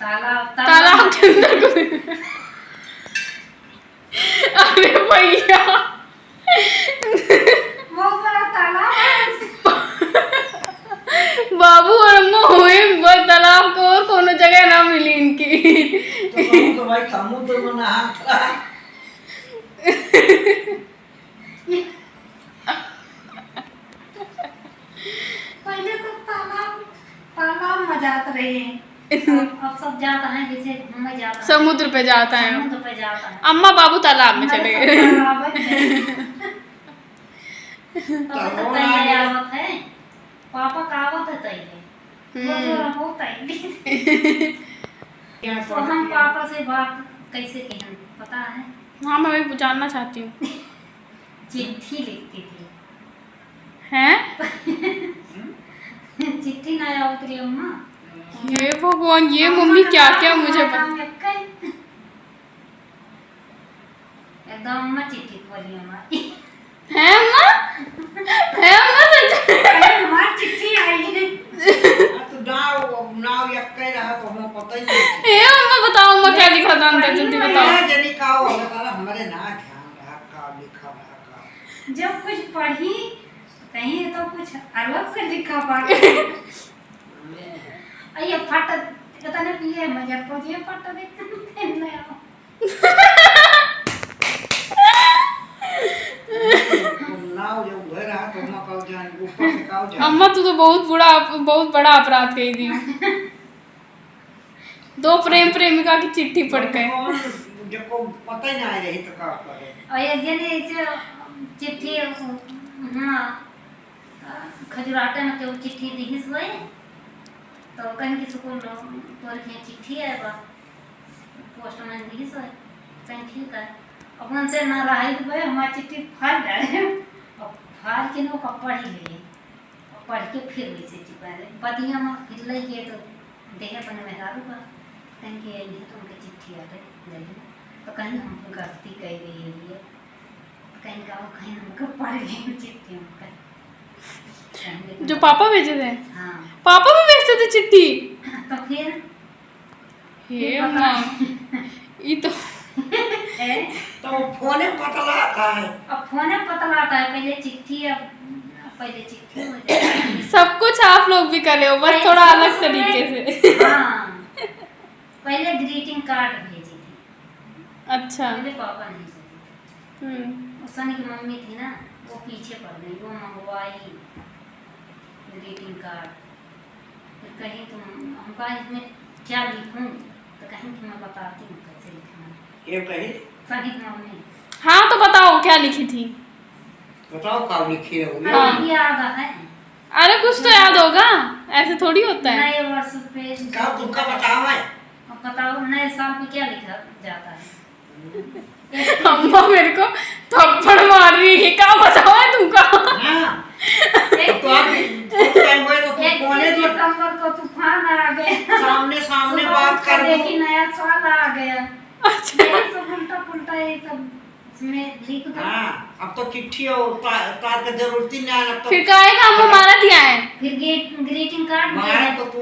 तालाब के अंदर अरे भैया वो बड़ा तालाब है। बाबू और अम्मा हुए बस तालाब को और कोनो जगह ना मिली इनकी। तो भाई समुद्र में नहा पहले तो तालाब में जाते रहे, अब सब जाता है जैसे घूमने जाता है, समुद्र पे जाता है। समुद्र पे जाता है। अम्मा बाबू तालाब में चले गए। तो तैयार आवत है, पापा का आवत है तैयार, वो जो रहो तैयार। तो हम पापा से बात कैसे कहें पता है? हाँ मैं भी जानना चाहती हूँ। चिट्ठी लिखती थी। हैं? चिट्ठी ना आवत रही अम्मा। ये भगवान, ये मम्मी क्या क्या मुझे एकदम अम्मा चिट्ठी पढ़ी हमारी है अम्मा? है अम्मा सच? हमारी चिट्ठी आई है। तो नाव यक्के रहा तो हमें पता ही नहीं। ए अम्मा बताओ, अम्मा क्या लिखा था अंदर, जल्दी बताओ। जनी का हो हमारे ना ध्यान रहा का लिखा रहा का। जब कुछ पढ़ी कहीं तो कुछ अलग से लिखा पा ये फट इतने पिए मजा पहुंचे फट देख नहीं आओ। नाव जब घर रहा तो हम कल जान ऊपर से काव जान। अम्मा तू तो बहुत बड़ा अपराध कही दी। दो प्रेम प्रेमिका की चिट्ठी पढ़ के जब को पता ही ना रही तो का करे। और ये जने चिट्ठी हां खजुराटे में के चिट्ठी दी सोए तो कहीं की स्कूल पर के चिट्ठी है बा पोस्टमैन दी सोए कहीं ठीक है अपन से ना रही तो भाई हमारी चिट्ठी फाड़ डाले और फाड़ के नो का पढ़ ले और पढ़ के फिर वैसे चिपा दे पतिया में फिर ले के तो देह अपने मेहरारू का कहीं के नहीं तो उनकी चिट्ठी आ गई तो कहीं हम गलती कर गई है कहीं का कहीं हमको पढ़ ली चिट्ठी में जो पापा भेजे थे। हाँ पापा भी भेजते थे चिट्ठी? तो फिर हे अम्मा ये तो तो फोन में पता लगाता है। अब फोन में पता लगाता है पहले चिट्ठी अब पहले चिट्ठी हो जाए। सब कुछ आप लोग भी कर ले हो बस थोड़ा अलग तरीके से। हाँ पहले ग्रीटिंग कार्ड भेजी थी। अच्छा पहले पापा नहीं भेजी। सनी की मम्मी थी ना वो पीछे पड़ गई, वो मंगवाई ग्रीटिंग कार्ड। फिर कहीं तुम हमका इसमें क्या लिखूं तो कहीं कि मैं बताती हूँ कैसे लिखना। ये कही सनी की मम्मी हाँ तो बताओ क्या लिखी थी? बताओ का लिखी है हाँ। ये याद है। अरे कुछ तो याद होगा, ऐसे थोड़ी होता है। नए वर्ष पे का तुमका बताओ है। अब बताओ नए साल पे क्या लिखा जाता है? अम्मा मेरे को थप्पड़ मार रही है, क्या बताओ है तुमका? हां तो आप टाइम हुए तो कोने जो सितंबर को तूफान आ गया, सामने बात कर देखी नया साल आ गया। अच्छा यही सब उल्टा पुल्टा ये सब इसमें लिख दो। हां अब तो चिट्ठी और तार का जरूरत ही नहीं अब तो फिर काहे का अम्मा मारा दिया है? फिर ग्रीटिंग कार्ड मारा तो तू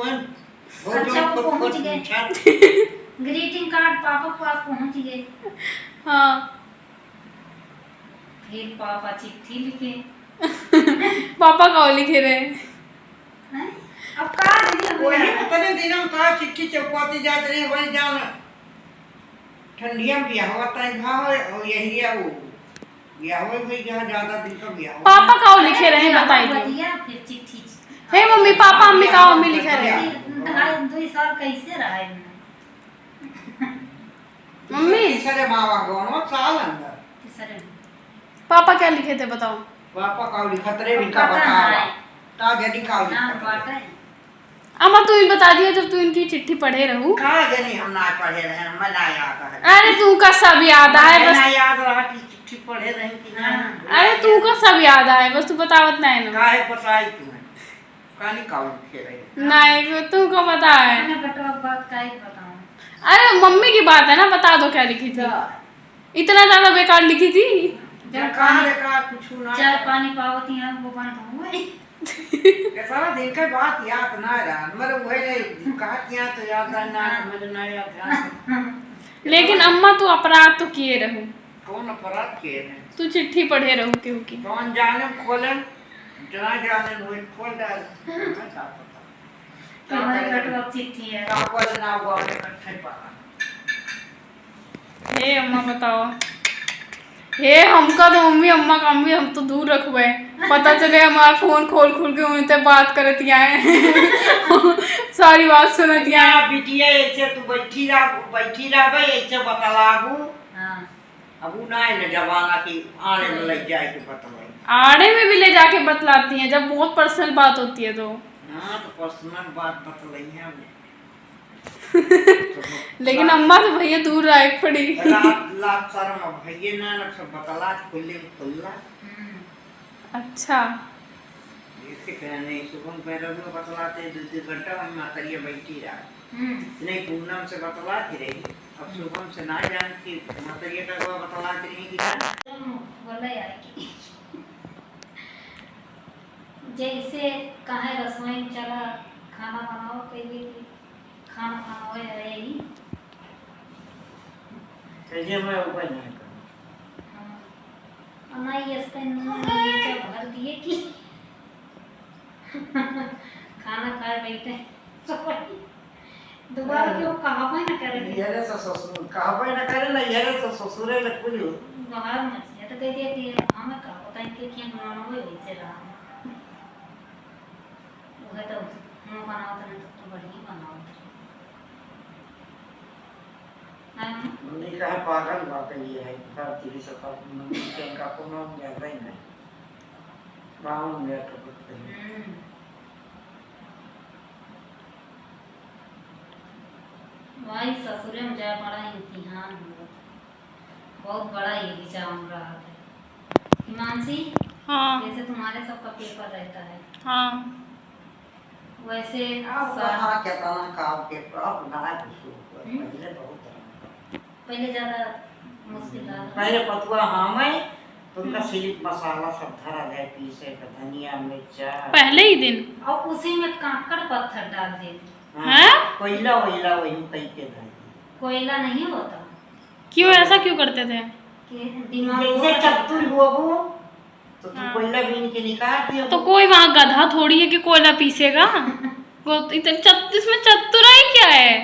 अच्छा वो पहुंच गए। ग्रीटिंग कार्ड पापा के पास पहुंच गए। हाँ फिर पापा चिट्ठी लिखे। पापा का लिखे रहे हैं? अब का वही उतने दिनों का चिट्ठी चौपाती जात रही वही जान ठंडियां भी होता है घाव और यही है वो ब्याह हो भाई ज्यादा दिन का ब्याह पापा का लिखे रहे बताई दो। फिर चिट्ठी हे मम्मी पापा मम्मी का मम्मी लिखे रहे। 2 साल कैसे रहा है मम्मी तीसरे मावा गोनो साल अंदर तीसरे पापा क्या लिखे थे बताओ? पापा का लिखतरे भी का बतावा ता जदी का ना लिखत बात है। अम्मा तू ही बता दिया जब तू इनकी चिट्ठी पढ़े रहू। का जनी हम ना पढ़े रहे मैं ना याद है। अरे तू का सब याद आए बस ना याद रहा कि चिट्ठी पढ़े रहे कि ना। अरे तू का सब याद आए बस तू बतावत नहीं ना। काहे बताई तू कानी का लिखे रहे नहीं तू को पता है। मैंने बटवा बात का ही बताऊं। अरे मम्मी की बात है ना, बता दो क्या लिखी थी। इतना ज्यादा बेकार लिखी थी। जब कहां का कुछ ना चाय पानी पावती है वो बंद हुए सारा दिन के बात याद ना रहा मगर वही कहा किया तो याद ना मुझे ना याद। लेकिन अम्मा तू अपराध तो किए रहू। कौन अपराध किए हैं? तू चिट्ठी पढ़े रहू क्यों की? कौन जाने खोलन जना जाने वही खोल डाल मैं क्या पता तुम्हारी कटवा चिट्ठी है। का खोल ना हुआ मैं कट्ठे पा। हे अम्मा बताओ। हे हमका तो मम्मी अम्मा का अम्मी हम तो दूर रखबे। पता चले हमारा फोन खोल खोल के उनसे बात करतिया है। सारी बात सुनतिया है। बिटिया ऐसे तू बैठी रह भाई ऐसे बतलाबू। हां अब ना है जमाना की आने में लग जाए के बतलाई। आड़े में भी ले जाके बतलाती हैं जब बहुत पर्सनल बात होती है तो। हां तो पर्सनल बात बतलाई है हमने। लेकिन अम्मा से भैया दूर रहे पड़ी। लाख शर्म भैया ना सब बतला खुल्ला। अच्छा इसके कहने सुबह पैरों में बतलाते 2 घंटा हम मातरिया बैठी रहा। नहीं पूनम से बतलाती रही अब सुबह से ना जानती मातरिया का बतलाती रही कि बोला यार कि जैसे कहाँ रसोई में चला खाना बनाओ कहिए कि खाना बनाओ है यही ये मैं ऊपर नहीं हाँ नहीं इसका नीचे भर दिए कि खाना खाए बैठे दोबारा क्यों कहावत ना करे यारे से ससुर कहावत ना करे ना यारे से ससुरे लग पुली बाहर मत ये तो कह दिया कि हमें कहावत है कि क्या बनाना हो वैसे रहा वो तो हम बनाओ तो बढ़िया बनाओ नहीं कहा पागल बात ये है भारतीय सत्ता में का कोनो ज्यादा ही नहीं बाहर में तो कुछ नहीं भाई ससुरे में जाए बड़ा इम्तिहान हुआ बहुत बड़ा एग्जाम रहा है हिमांशी। हाँ जैसे तुम्हारे सबका पेपर रहता है हाँ वैसे हाँ क्या कहना काम के अब ना कुछ पहले बहुत पहले ज्यादा मुश्किल था। पहले पतुआ हाँ मैं तो उनका सिलिप मसाला सब धरा जाए पीसे का धनिया मिर्चा पहले ही दिन और उसी में कांकड़ पत्थर डाल देते हैं? कोयला वही कहीं के धर कोयला नहीं होता क्यों ऐसा क्यों करते थे? कि दिमाग जैसे चत्तुर हुआ वो तो तू कोयला बीन के निकाल दिया तो कोई वहाँ गधा थोड़ी है कि कोयला पीसेगा। वो इसमें चतुराई क्या है?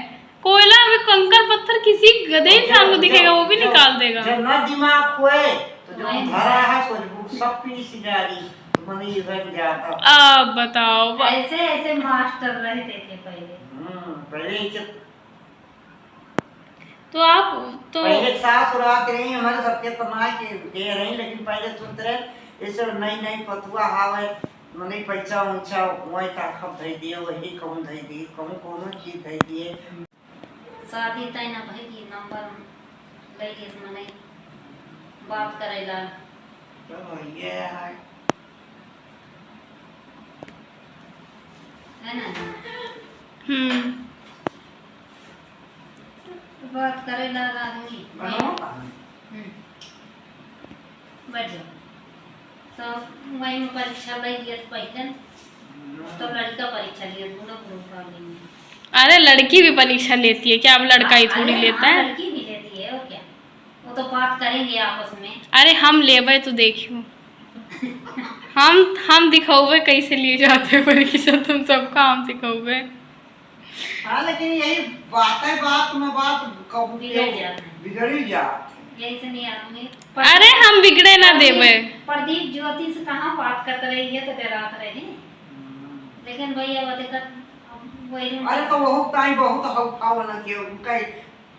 कोयला अभी कंकड़ पत्थर किसी गधे इंसान को दिखेगा वो भी निकाल देगा। जब ना दिमाग हुए तो जो धरा है सोच सब पीस जारी मनी बन जाता। अब बताओ ऐसे ऐसे मास्टर रहते थे पहले। पहले तो आप तो पहले साथ रात रही हमारे सबके तनाव के दे रही लेकिन पहले सुनते रहे इस नई नई पतुआ हावे मने पैसा ऊंचा वही का खप दे दिए वही कौन दे दी कौन चीज दे दिए शादी तय ना भाई की नंबर लेडीज मने बात करेला तो ये है ना बात करेला आदमी बैठ जाओ तो वही में परीक्षा ले लिया पहले तो लड़का परीक्षा लिया पूरा ग्रुप का लेंगे। अरे लड़की भी परीक्षा लेती है क्या? अब लड़का ही थोड़ी लेता है। लड़की भी लेती है और क्या वो तो बात करेंगे आपस में। अरे हम लेवे तो देखियो हम दिखाओगे कैसे लिए जाते हैं परीक्षा तुम सबका हम दिखाओगे। हाँ लेकिन यही बात है बात में बात कब बिगड़ ही जाती यही से नहीं आदमी। अरे हम बिगड़े ना देवे। प्रदीप ज्योति से कहाँ बात करते रही है तो डराते रहे लेकिन भैया वो दिक्कत वही। अरे तो वो टाइम बहुत हौका बना के उनका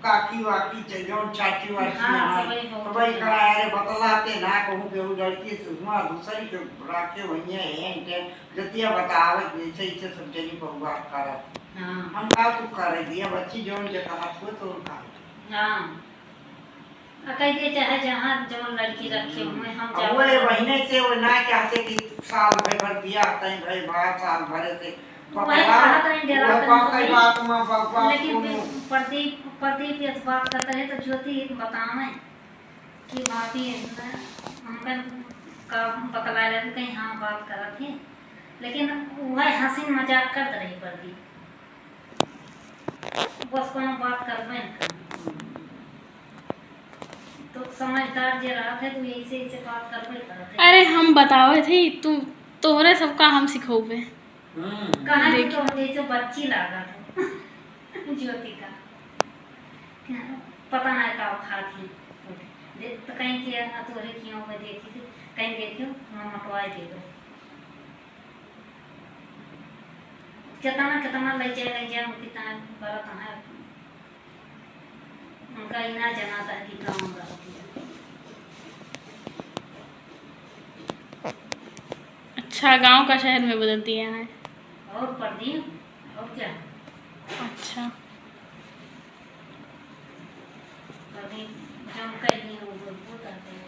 काकी वाकी जौन चाची वाची तो भाई कहा अरे बतलाते ना कहूँ के वो लड़की से हुआ दूसरी के राखे वही है जतिया बतावे जैसे इसे सब जनी पर बात करत हम का तू कर दिया बच्ची जौन जे कहा तो उनका हां कह दिए चाहे जहां जौन लड़की रखे हुए हम जाओ वो महीने से वो ना चाहते कि साल भर दिया तई भाई बात साल भर से लेकिन प्रदीप इस बात करते हैं तो ज्योति बतावे कि भाभी हमका का बतला रहे कहीं हाँ बात करत है लेकिन वह हंसी मजाक करते रही पड़ती, बस कोनो बात करबे न कर। तो समझदार जे रहा थे तो ऐसे ऐसे बात करबे करते। अरे हम बतावे थे तू तोहरे सबका हम सिखोबे। कहाँ की तो जैसे बच्ची लागा था ज्योति का पता नहीं का खाती तो कहीं की तोरे क्यों मैं देखी थी, कहीं देखियो मैं मटवाई दे दो कितना कितना ले जाए कितना बरत है उनका इना जनाता है कितना उम्र होती है। अच्छा गांव का शहर में बदल दिया है। और पढ़ दी और क्या अच्छा पढ़ दी जम कहीं नहीं वो बहुत आते हैं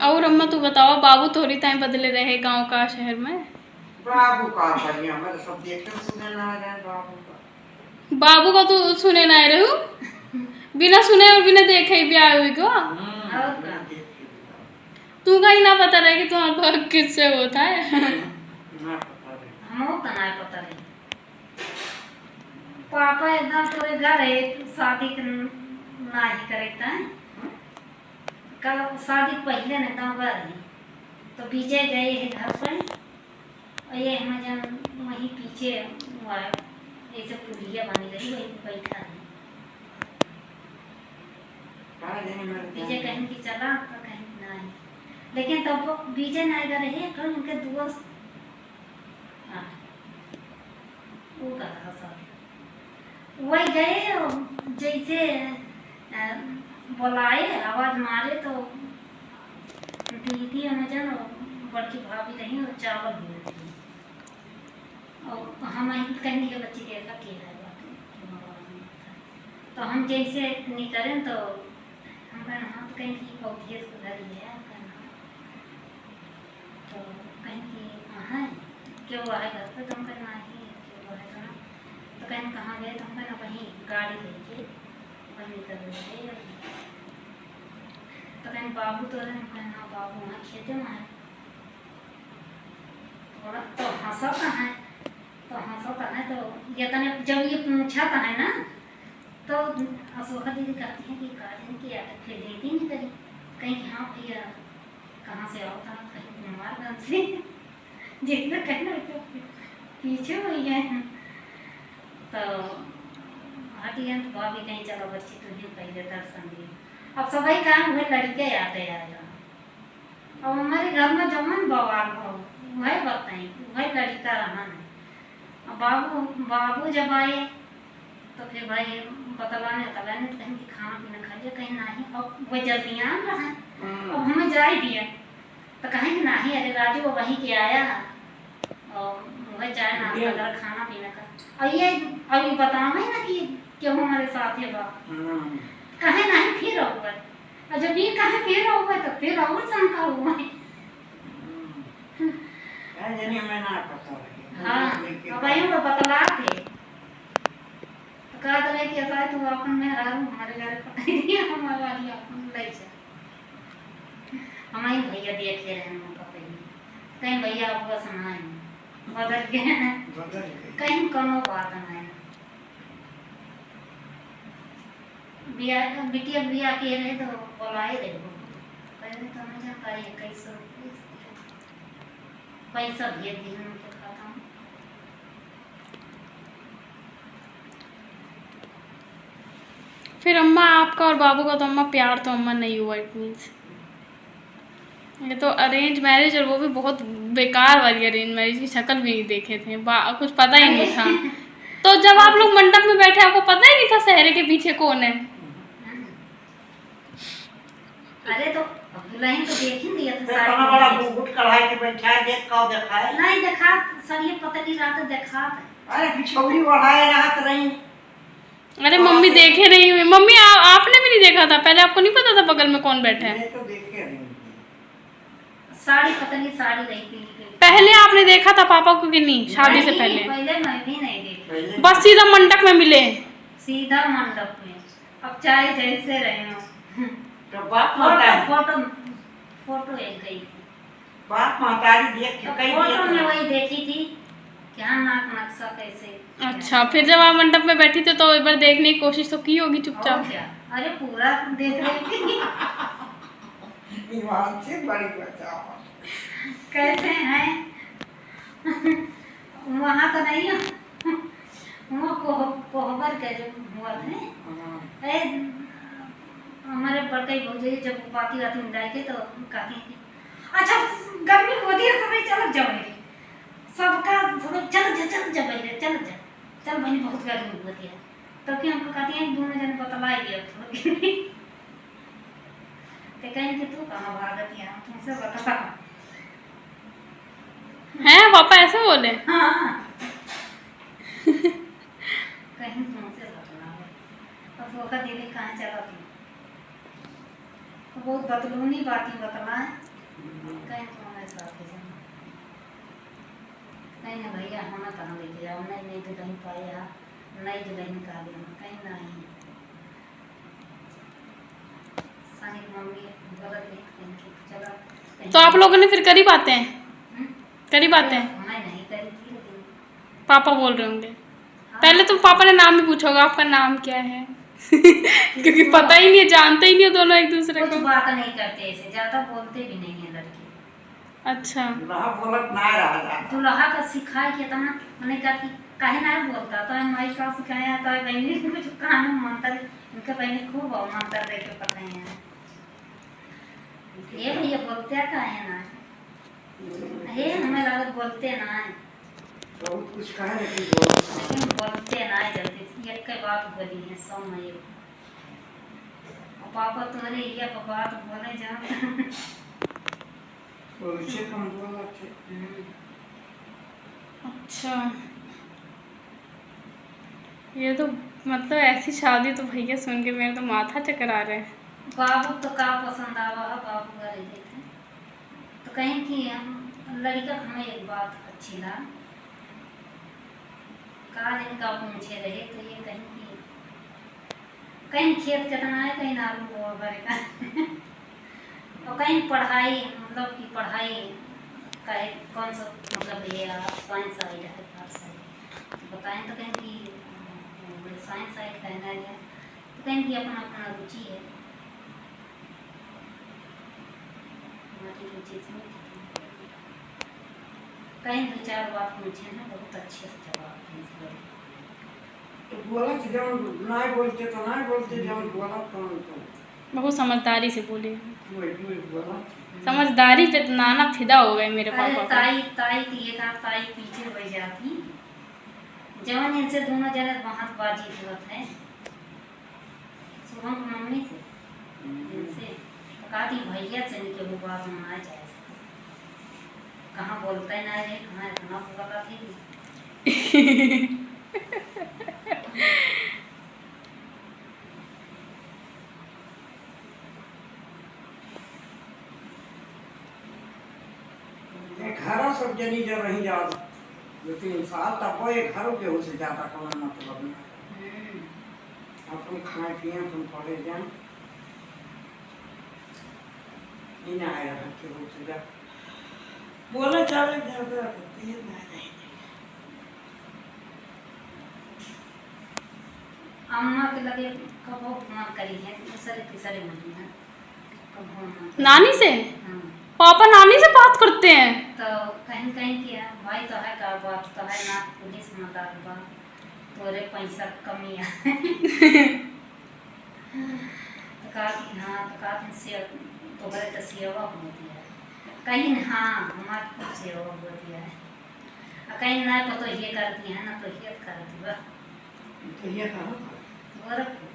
और अम्मा तू बताओ बाबू थोड़ी टाइम बदले रहे गांव का शहर में। बाबू का बढ़िया मैं सब देखे सुने ना रहे बाबू का तू सुने ना रहू बिना सुने और बिना देखे ही भी आए हुई को तू का ही ना पता रहे कि तुम्हारा किससे होता है। हमको तो नहीं पता नहीं पापा एकदम तोरे घर है शादी नहीं करेक्ट है कल शादी पहले ने एकदम घर है तो विजय गए हैं घर पर और ये हम जन वहीं पीछे ऐसे पुलिया बनी रही वहीं पे बैठा है विजय कहीं की चला तो कहीं नहीं लेकिन तब विजय नहीं कर रहे कल उनके दोस्त वो कर रहा सब वही गए जैसे बुलाए आवाज मारे तो दीदी हमें जन बड़की भाभी रही और चावल भी थी और हम कहीं के बच्चे देखा के है तो हम जैसे नहीं करें तो हम कहना हाँ तो कहीं की पौधे को घर ही है तो कहीं की है क्यों आए घर पर तो हम कहना ही क्यों आए तो कहीं कहाँ गए तो हम कहना वहीं गाड़ी लेके वहीं निकल गए तो कहीं बाबू तो कहना बाबू वहाँ खेते में है थोड़ा तो हंसता है तो ये तने जब ये पूछा है ना तो अशोका दीदी कहती है कि गार्डन की आदत फिर देती नहीं करी कहीं हाँ भैया कहाँ से आओ था कहीं कुमारगंज से जितना कहना तो पीछे हो गया तो हटिया तो भाभी कहीं चलो बच्ची तुम्हें पहले दर्शन दिए अब सभी काम हुए लड़के आते आएगा अब हमारे घर में जमन बवाल हो वही बताएं वही लड़का रहा है बाबू जब आए तो फिर भाई बतलाने तो कहीं की खाना पीना खाइए कहीं नहीं अब वह जल्दी आ रहा है अब हमें जा ही दिया तो कहीं कि नहीं अरे राजू वो वहीं के आया और वह चाय नाश्ता कर खाना पीना का और ये अभी बताओ ना कि क्यों हमारे साथ है बाप कहे नहीं फिर होगा और जब ये कहे फिर होगा तो फिर और शंका हुआ है हाँ अब वही वो बतला थे तो कहा तो कि ऐसा है तू अपन में रहा हमारे घर पटाई दिया हमारे वाली अपन ले जा हमारे भैया देखे रहे हैं पता ही कहीं भैया आपको सुनाए बदल गए कहीं कोनो बात नहीं बिटिया बिया के रहे तो बोलाए देखो पहले तो हमें जानकारी है कैसे पैसा भेज दी उनके खाता में फिर अम्मा आपका और बाबू का तो अम्मा प्यार तो अम्मा नहीं हुआ इट मीन्स ये तो अरेंज मैरिज और वो भी बहुत बेकार वाली अरेंज मैरिज की शक्ल भी नहीं देखे थे कुछ पता ही नहीं था तो जब आप लोग मंडप में बैठे आपको पता ही नहीं था सहरे के पीछे कौन है। अरे तो दुल्हन तो देख ही दिया था इतना बड़ा घुट कढ़ाई के बैठा है देख का देखा है नहीं देखा सर ये पतली रात देखा अरे पिछौड़ी बढ़ाए रात रही अरे मम्मी देखे नहीं हुई मम्मी आपने भी नहीं देखा था पहले आपको नहीं पता था बगल में कौन बैठा है तो देखे नहीं साड़ी पतली साड़ी रही थी पहले आपने देखा था पापा को कि नहीं शादी से पहले मैं भी नहीं देखी बस सीधा मंडप में मिले सीधा मंडप में अब चाहे जैसे रहे हो तो बात होता है फोटो फोटो एक गई थी, बाप महतारी देख के तो कई फोटो में दिया वही देखी थी क्या नाक नक्शा कैसे। अच्छा, फिर जब आप मंडप में बैठी थी तो एक बार देखने की कोशिश तो की होगी और चुपचाप। क्या, अरे पूरा देख रही थी ईमान से बड़ी बचाओ। कैसे हैं वहाँ तो नहीं है, वहाँ कोहबर के जो हुआ थे ए, हमारे बड़कई भौजी जब बाती वाती मिलाई के तो कहती थी अच्छा गर्मी होती है तो भाई चलो जाओ सबका सब चल चल बहनी बहुत गर्मी होती है तो क्या हमको कहती है दोनों जन बतला दिया थोड़ी तो कहीं कि तू कहाँ भागती है तुमसे बता हैं पापा ऐसे बोले? हाँ कहीं तुमसे बतला है बस वो का दीदी कहाँ चला तू तो बहुत बतलूनी बाती बतला है कहीं तुम्हारे साथ ही जाना नहीं ना भैया हमें कहाँ लेके जाओ नहीं तो कहीं पाया नहीं तो कहीं निकाल कहीं नहीं सानी की मम्मी गलत है कहीं चला तो आप लोगों ने फिर करी बातें? करी बातें? मैं नहीं करी थी लेकिन पापा बोल रहे होंगे पहले तो पापा ने नाम भी पूछा होगा आपका नाम क्या है क्योंकि पता ही नहीं है, जानते ही नहीं हो दोनों एक दूसरे कुछ को। बात नहीं करते ऐसे ज्यादा बोलते भी नहीं है लड़के अच्छा, दूल्हा बोलत ना रहा जाता। दूल्हा का सिखाए के तना मैंने कहा कि काहे ना बोलता तो माई का सिखाया तो बहनी कुछ कान मंत्र इनके बहनी खूब मंत्र दे के पता है ये भैया बोलते काहे ना हे हमें लागत बोलते ना है बहुत कुछ कहा लेकिन लेकिन बोलते ना है जल्दी से एक के बात बोली है सौ में पापा तुम्हारे ये बात बोले जा उससे कम बोला थे। अच्छा, ये तो मतलब ऐसी शादी तो भैया सुन के मेरे तो माथा चकर आ रहा है। बाबू तो का पसंद आवा है बाबू घर देखे तो कहीं की लड़का हमें एक बात अच्छी लगा काज इनका पूछे रहे तो ये कहीं की कहीं खेत कितना है कहीं नारू गोबर का और कहीं पढ़ाई मतलब कि पढ़ाई का कौन सा मतलब ये साइंस साइड है आर्ट्स साइड बताएं तो कहीं की साइंस साइड कहना है तो कहीं की अपना अपना रुचि है हमारी रुचि से कहीं दो चार बात पूछे ना बहुत अच्छे से जवाब दिए तो बोला कि जब ना बोलते तो ना बोलते जब बोला तो बहुत समझदारी से बोले, वही बोला। समझदारी पे नाना फिदा हो गए मेरे अरे पापा को। ताई ताई की एक आध ताई पीछे बह जाती जवन इनसे दोनों जने वहाँ बाजी होत है शुभम की मम्मी से इनसे तो कहती भैया से इनके वो बात मना जाए कहाँ बोलता ही ना है कहाँ इतना बोला थी घर सब जनी जब रही जाओ 2-3 साल तब वो एक घरों के हो से ज्यादा कोनो मतलब नहीं अपन खाए पिए तुम पढ़े जान इन आया के हो से जा बोला चले ज्यादा होती है नहीं अम्मा के लगे कब फोन करी है दूसरे तीसरे महीने कब नानी से हाँ पापा नानी से बात करते हैं तो कहीं कहीं किया भाई तो है का बात तो है ना पुलिस मदार बा तोरे पैसा कमी है तो कहा कि हाँ तो कहा कि से तोहरे तो सेवा होती है कहीं हाँ हमारे खूब सेवा होती है और कहीं ना तो ये करती है ना तो ये करती बा तो ये कहां गोरखपुर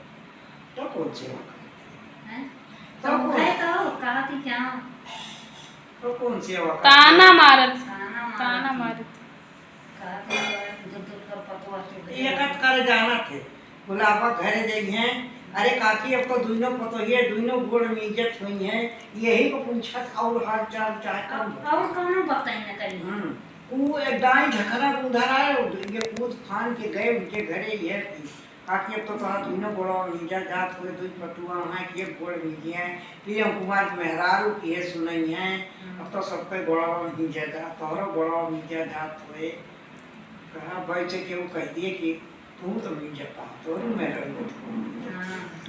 तो कौन से है तो है तो कहा थी क्या तो कौन से ताना मारत खाना ताना मारत कहा थी दूध दूध का पतवा तो एकत करे जाना थे बुलावा घरे देख हैं अरे काकी अब तो दुनो पतो ये दुनो गोड़ में इज्जत हुई है यही को पूछा और हाल चाल चाहे कम और कौन बताई ना करी वो एक दाई झखरा उधर आए ये कूद फान के गए उनके घरे ये आके अब तो तोरा दोनों गोड़ा मीजा जात हुए दुई पटुआ वहाँ के गोड़ मीजिए फिर हम कुमार मेहरारू की है सुनई है अब तो सबके गोड़ा मीजा जात तोहरा गोड़ा मीजा जात हुए कहाँ बैठे के वो कह दिए कि तू तो मीजा पा तो मेरा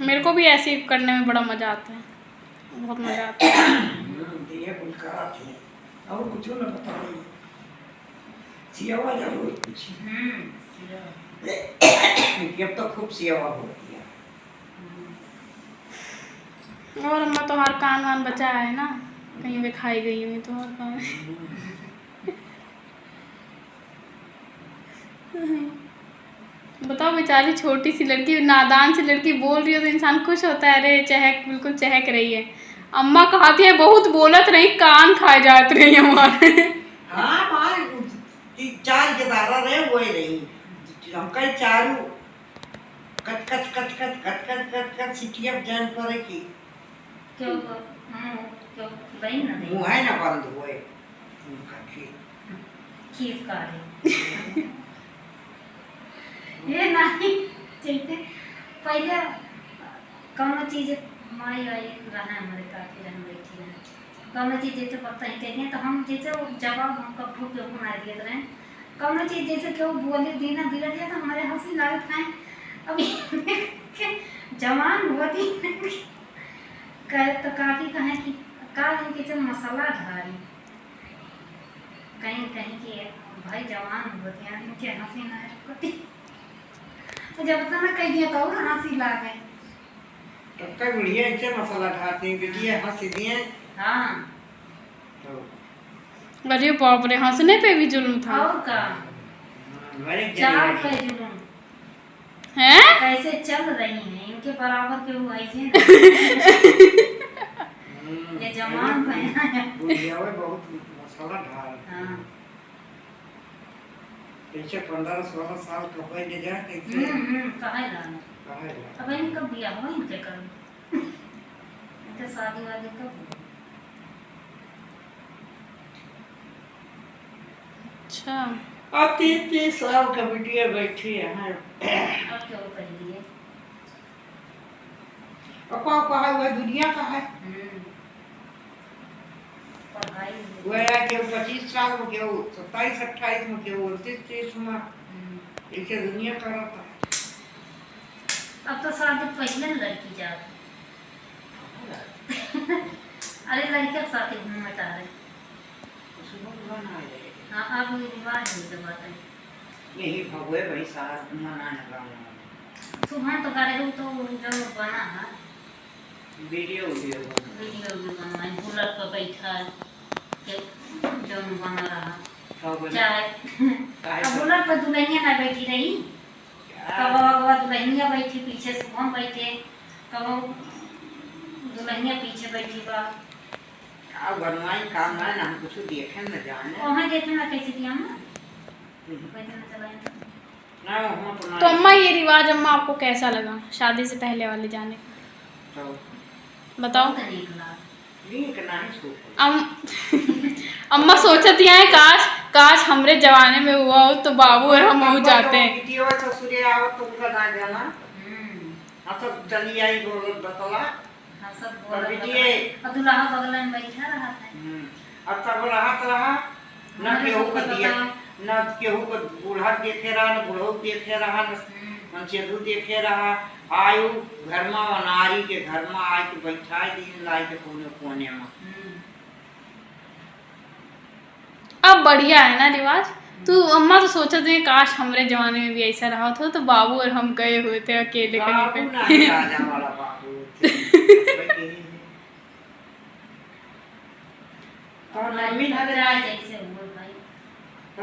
मेरे को भी ऐसे ही करने में बड़ा मजा आता है, बहुत मजा आता है। ये कुल करा थे और कुछ ना पता नहीं सियावा जरूर कुछ अब तो खूब सियावा होती है। और अम्मा तो हर कान वान बचा है ना, कहीं वे खाई गई हुई तो और कान। बताओ बेचारी छोटी सी लड़की, नादान सी लड़की बोल रही हो तो इंसान खुश होता है, अरे चहक बिल्कुल चहक रही है। अम्मा कहती है बहुत बोलत रही, कान खाए जात रही हमारे। हाँ मार चार के दादा रहे वो रही हम कई चारू कट कट कट कट कट कट कट कट सिटिया जान पड़े की क्यों क्यों बहन ना दे मुँह है ना बंद हुए खीस का ये नहीं चलते पहले कौन चीज माई आई रहना हमारे काफी रहन बैठी है कौन चीज जैसे पता ही कहेंगे तो हम जैसे वो जवाब हम कब के बना दिए रहे कौन चीज जैसे क्यों बोले देना बिगड़ गया तो हमारे हंसी लागत है अभी जवान होती कह तो काफी कहें कि का इनके से मसाला ढारी कहीं कहीं कि भाई जवान होते हैं इनके हंसी ना है तो जब तक ना कह दिया तो और हंसी लागे तब तक बुढ़िया ऐसे मसाला ढाते हैं बेटिया हंस दिए हाँ तो अरे बाप रे, हंसने पे भी जुल्म था। और का मेरे चार पे जुलूम हैं? कैसे चल रही हैं इनके बराबर के हुआ ही ये जवान पहना है बुढ़िया वो बहुत मसाला ढाल हाँ पीछे 15-16 साल का हो ले जा कैसे कहे लाना कहे अब इन कब बिया हो इनके कर इनके शादी वादी कब हो? अच्छा, अब 30 साल का बिटिया बैठी है अब क्यों कहिए और कौन कहा हुआ दुनिया का है पढ़ाई वो है कि 25 साल में क्यों 27-28 में क्यों 29-30 में इसे दुनिया का रहता है अब तो शादी पहले लड़की जाती अरे लड़के के साथ ही घूमता है हाँ अब ये रिवाज है जब बात है यही भगवे भाई सारा मनाने का सुबह तो करे हो तो जो बना है वीडियो वीडियो भी बनवाए बुलेट पर बैठा है जो बना रहा चाय अब बुलेट पर दुल्हनिया ना बैठी रही कब अगवा दुल्हनिया बैठी पीछे शुभम बैठे कब दुल्हनिया पीछे बैठी बा अब बनवाई काम है ना हम कुछ देखे न जाने वहाँ देखे ना कैसे दिया ना कैसे ना चलाए ना वहाँ तो तो अम्मा ये रिवाज अम्मा आपको कैसा लगा, शादी से पहले वाले जाने का? तो बताओ। बहुत नीक लगा नीक नहीं सो अम्मा सोचती हैं काश हमरे जमाने में हुआ हो तो बाबू और हम हो जाते हैं। वीडियो ससुरे आओ तो उनका ना जाना हाँ तो चली आई बोल बतला हाँ सब तो बोला बिटिए अब दूल्हा बगल में बैठा रहा था अब तब रहा न केहू को दिए न केहू को बूढ़ा देखे रहा न बूढ़ो देखे रहा न चेदू देखे रहा आयु घर में नारी के घर में आय के बैठा दिन लाई के कोने कोने में अब बढ़िया है ना रिवाज। तू अम्मा तो सोचते हैं काश हमरे जमाने में भी ऐसा रहा था तो बाबू और हम गए हुए थे अकेले कहीं बाबू पे। नहीं राजा वाला बाबू और मम्मी धरे ना जैसे हुआ भाई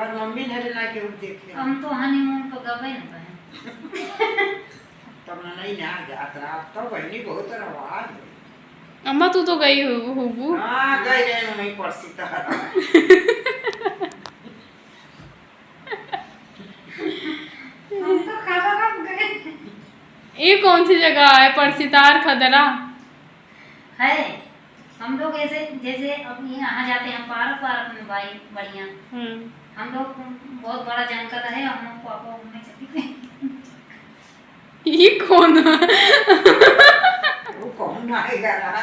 और मम्मी धरे ना के देखे हम तो हनीमून पर गए ना भाई तब नहीं ना यात्रा तो बहनी बहुत रवाज है अम्मा तू तो गई होगू। हाँ गई रहे नहीं पड़ती तो हम तो खाना कब गए ये कौन सी जगह है, परसितार खदरा? है हम लोग ऐसे जैसे अपनी यहाँ जाते हैं पार्क में भाई बढ़िया हम लोग बहुत बड़ा जानकार है हम लोग पापा घूमने चले गए ये कौन है? वो कौन आएगा रहा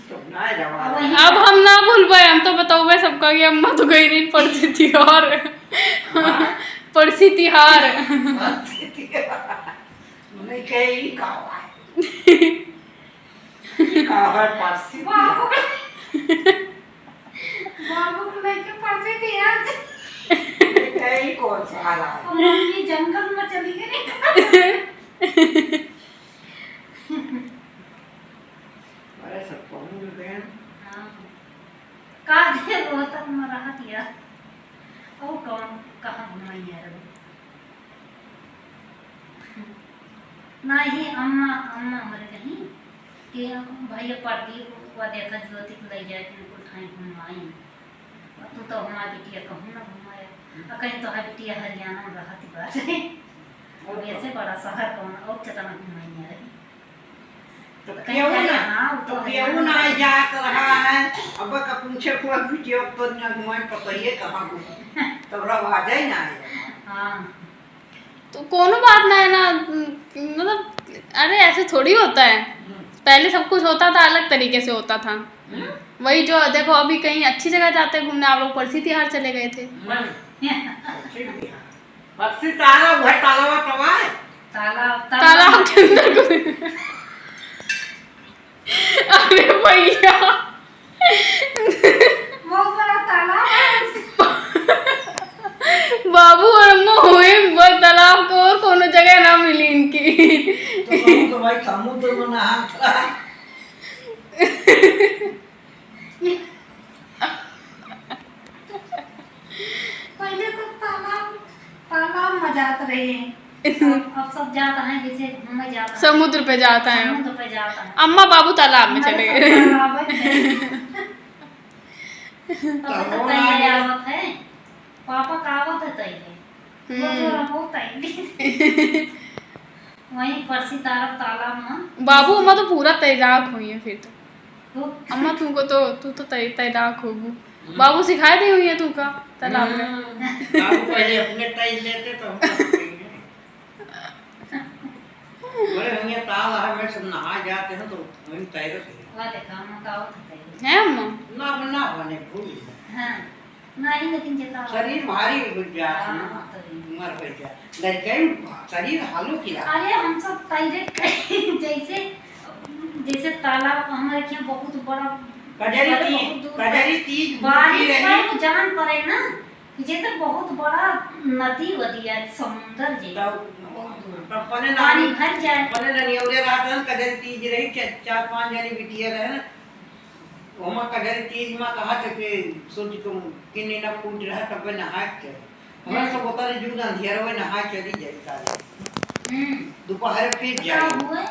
तो ना रवा अब हम ना भूल पाए, हम तो बताओ भाई सबका कि अम्मा तो गई नहीं पड़ती थी और पड़सी तिहार नहीं कहीं कावा कावा पासी बाबू को लेके फंसी थी आज। कहीं कौन सा हाल है मम्मी जंगल में चली गई। अरे सब कौन गए का दे रोहतक में रहा दिया और कौन कहाँ घुमाई है रे नहीं अम्मा हमारे कहीं कि भैया पढ़ती हुआ देखा ज्योति को ले जाए उनको ठाई घुमाई तू तो हमारी बिटिया कहूँ ना घुमाया कहीं तो है बिटिया हरियाणा में रहा थी बात और ऐसे बड़ा शहर कौन और कितना घुमाई है तो क्यों ना तो क्यों ना जात रहा है अब का पूछे को वीडियो तो ना घुमाए पता ये कहाँ घुमा तो रवा जाए ना हाँ तो कोनो बात ना है ना, मतलब अरे ऐसे थोड़ी होता है, पहले सब कुछ होता था अलग तरीके से होता था। वही जो देखो अभी कहीं अच्छी जगह जाते हैं घूमने, आप लोग पड़सी तिहार चले गए थे। पक्षी ताला घर ताला तवा तालाब के अंदर अरे भैया बहुत बड़ा तालाब है। बाबू और अम्मा हुए बहुत तालाब को और कोनो जगह ना मिली इनकी। तो भाई समुद्र में नहा पहले तो तालाब में जाते रहे, अब सब जाता है जैसे घूमने जाता है समुद्र पे जाता है, समुद्र पे जाता है। अम्मा बाबू तालाब में चले गए। तो तैयार आवत है पापा का आवत है तैयार वो जो रहो तैयार वहीं परसी तालाब में बाबू अम्मा तो पूरा तैराक हुई है फिर तो। खूब अम्मा तुमको तो तू तो तैराक होगू, बाबू सिखाए दी हुई है तू का तालाब में। बाबू पहले अपने तैर लेते तो हम बड़े होंगे तालाब में सब नहा जाते हैं तो वहीं तैरते हैं वो देखा हम का आवत है है अम्मा? ना बने भूल हां नहीं लेकिन जेता शरीर भारी हो जाता है उम्र हो जाए लड़के शरीर हालू की अरे हम सब तैरे जैसे तालाब हमारे यहाँ बहुत बड़ा कजरी तीज बारिश में जान पड़े ना कि जे तो बहुत बड़ा नदी वदी है समुद्र जे पानी भर जाए पने ननियोले रात न कजरी तीज रही 4-5 जनी बिटिया रहे ना ओमा कजरी तीज में कहा थे कि सूरज को किन्नी ना फूट रहा तब नहा के हमरा सब बता रहे जून अंधियार में नहा चली जाए सारे दोपहर फिर जाए हुए